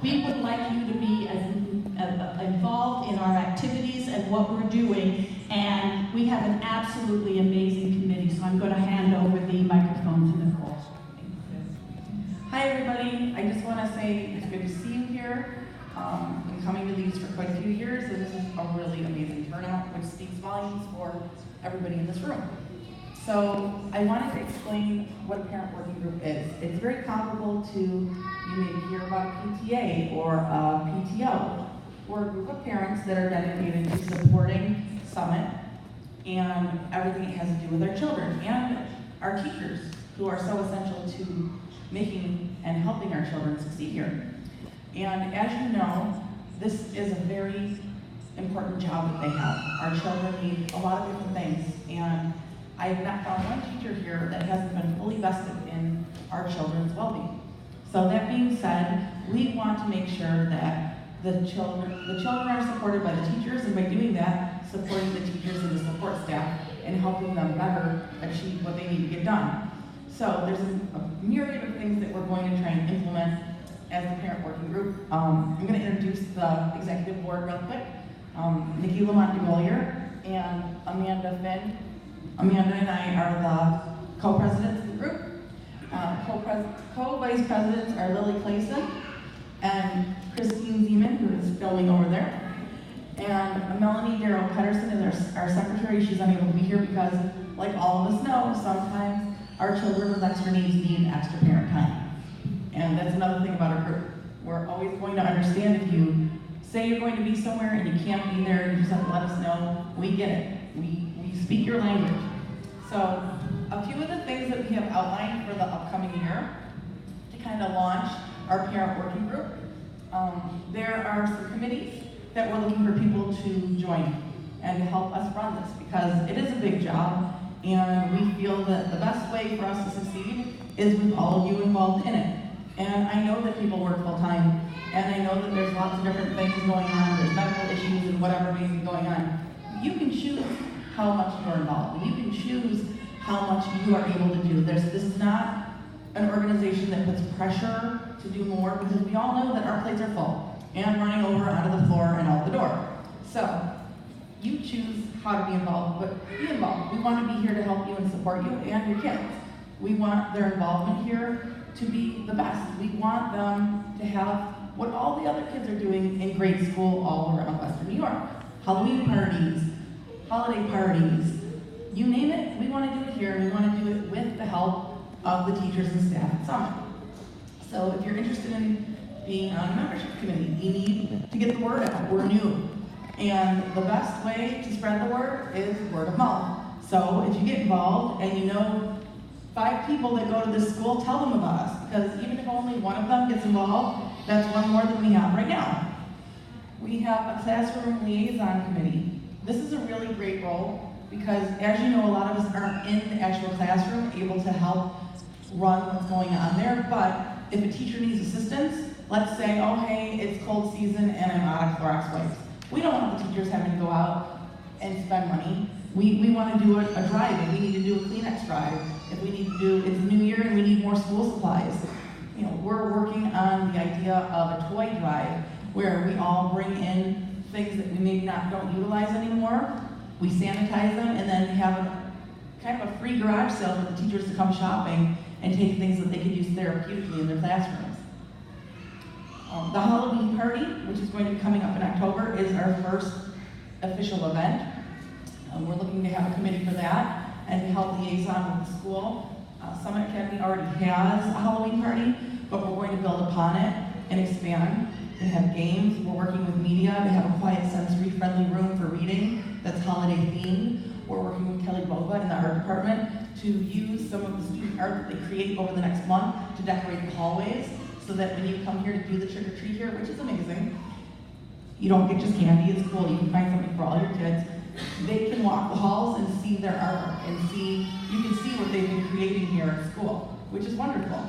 We would like you to be as involved in our activities and what we're doing, and we have an absolutely amazing committee, so I'm going to hand over the microphone to Nicole. Hi everybody, I just want to say it's good to see you here. Been coming to these for quite a few years, and this is a really amazing turnout, which speaks volumes for everybody in this room. So I wanted to explain what a parent working group is. It's very comparable to, you may hear about a PTA or a PTO. We're a group of parents that are dedicated to supporting Summit and everything it has to do with our children and our teachers, who are so essential to making and helping our children succeed here. And as you know, this is a very important job that they have. Our children need a lot of different things, and I have not found one teacher here that hasn't been fully vested in our children's well-being. So that being said, we want to make sure that the children are supported by the teachers, and by doing that, supporting the teachers and the support staff and helping them better achieve what they need to get done. So there's a myriad of things that we're going to try and implement as the parent working group. I'm going to introduce the executive board real quick. Nikki and Amanda Finn. Amanda and I are the co-presidents of the group. Co-vice presidents are Lily Clayson and Christine Zeman, who is filming over there. And Melanie Darrow Pedersen is our secretary. She's unable to be here because, like all of us know, sometimes our children with extra needs need extra parent time. And that's another thing about our group. We're always going to understand if you say you're going to be somewhere and you can't be there, you just have to let us know. We get it. We speak your language. So a few of the things that we have outlined for the upcoming year to kind of launch our parent working group. There are some committees that we're looking for people to join and to help us run this, because it is a big job, and we feel that the best way for us to succeed is with all of you involved in it. And I know that people work full time, and I know that there's lots of different things going on, there's medical issues and whatever may be going on. You can choose how much you're involved, and you can choose how much you are able to do. This is not an organization that puts pressure to do more, because we all know that our plates are full and running over onto the floor and out the door. So you choose how to be involved, but be involved. We want to be here to help you and support you and your kids. We want their involvement here to be the best. We want them to have what all the other kids are doing in grade school all around Western New York. Halloween parties, holiday parties, you name it, we want to do it here. We want to do it with the help of the teachers and staff at Summit. So if you're interested in being on a membership committee, you need to get the word out. We're new. And the best way to spread the word is word of mouth. So if you get involved and you know 5 people that go to this school, tell them about us, because even if only one of them gets involved, that's one more than we have right now. We have a classroom liaison committee. This is a really great role, because as you know, a lot of us aren't in the actual classroom able to help run what's going on there, but if a teacher needs assistance, let's say, oh hey, it's cold season and I'm out of Clorox wipes. We don't want the teachers having to go out and spend money. We want to do a drive. If we need to do a Kleenex drive, if we need to do, it's New Year and we need more school supplies. You know, we're working on the idea of a toy drive where we all bring in things that we maybe don't utilize anymore. We sanitize them and then have a kind of a free garage sale for the teachers to come shopping and take things that they could use therapeutically in their classrooms. The Halloween party, which is going to be coming up in October, is our first official event. We're looking to have a committee for that and to help liaison with the school. Summit Academy already has a Halloween party, but we're going to build upon it and expand and have games. We're working with media to have a quiet, sensory-friendly room for reading that's holiday themed. We're working with Kelly Bova in the art department to use some of the student art that they create over the next month to decorate the hallways, so that when you come here to do the trick or treat here, which is amazing, you don't get just candy, it's cool, you can find something for all your kids. They can walk the halls and see their artwork and you can see what they've been creating here at school, which is wonderful.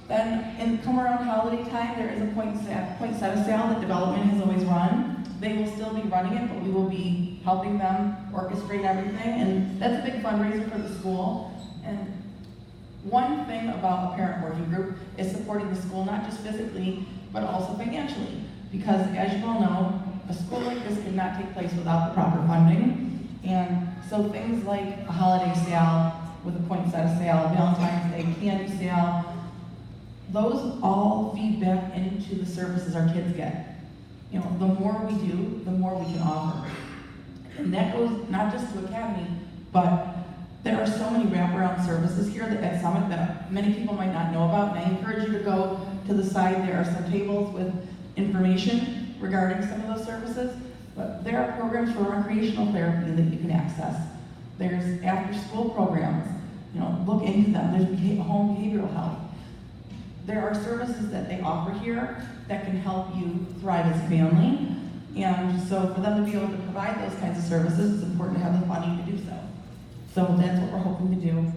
Then, come around holiday time, there is a poinsettia sale that development has always run. They will still be running it, but we will be helping them orchestrate everything, and that's a big fundraiser for the school. And One thing about a parent working group is supporting the school, not just physically, but also financially. Because as you all know, a school like this could not take place without the proper funding. And so things like a holiday sale with a poinsettia sale, Valentine's Day candy sale, those all feed back into the services our kids get. You know, the more we do, the more we can offer. And that goes not just to Academy, but there are so many wraparound services here at Summit that many people might not know about. And I encourage you to go to the side. There are some tables with information regarding some of those services. But there are programs for recreational therapy that you can access. There's after-school programs. You know, look into them. There's home behavioral health. There are services that they offer here that can help you thrive as a family. And so for them to be able to provide those kinds of services, it's important to have the funding to do so. So that's what we're hoping to do.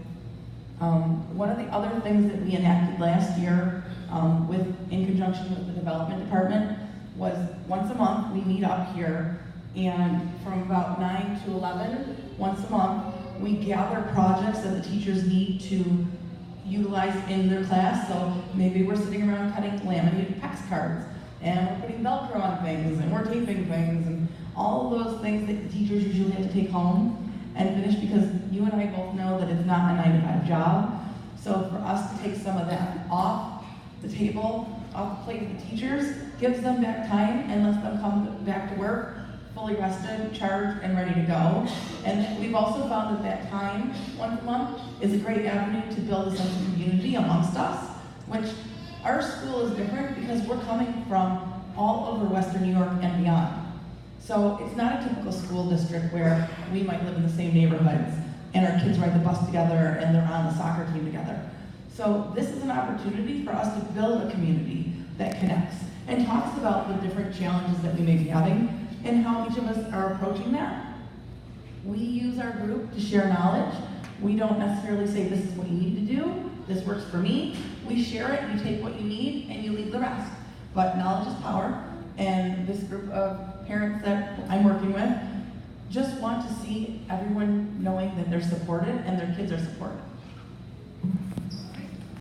One of the other things that we enacted last year in conjunction with the development department was once a month we meet up here, and from about 9 to 11, once a month, we gather projects that the teachers need to utilize in their class. So maybe we're sitting around cutting laminated PEX cards, and we're putting Velcro on things, and we're taping things, and all of those things that the teachers usually have to take home and finish, because you and I both know that it's not a 9-to-5 job. So for us to take some of that off the table, off the plate of the teachers, gives them back time and lets them come back to work fully rested, charged, and ready to go. And we've also found that that time, once a month, is a great avenue to build a sense of community amongst us, which our school is different because we're coming from all over Western New York and beyond. So it's not a typical school district where we might live in the same neighborhoods and our kids ride the bus together and they're on the soccer team together. So this is an opportunity for us to build a community that connects and talks about the different challenges that we may be having and how each of us are approaching that. We use our group to share knowledge. We don't necessarily say this is what you need to do, this works for me. We share it, you take what you need, and you leave the rest. But knowledge is power, and this group of parents that I'm working with just want to see everyone knowing that they're supported and their kids are supported.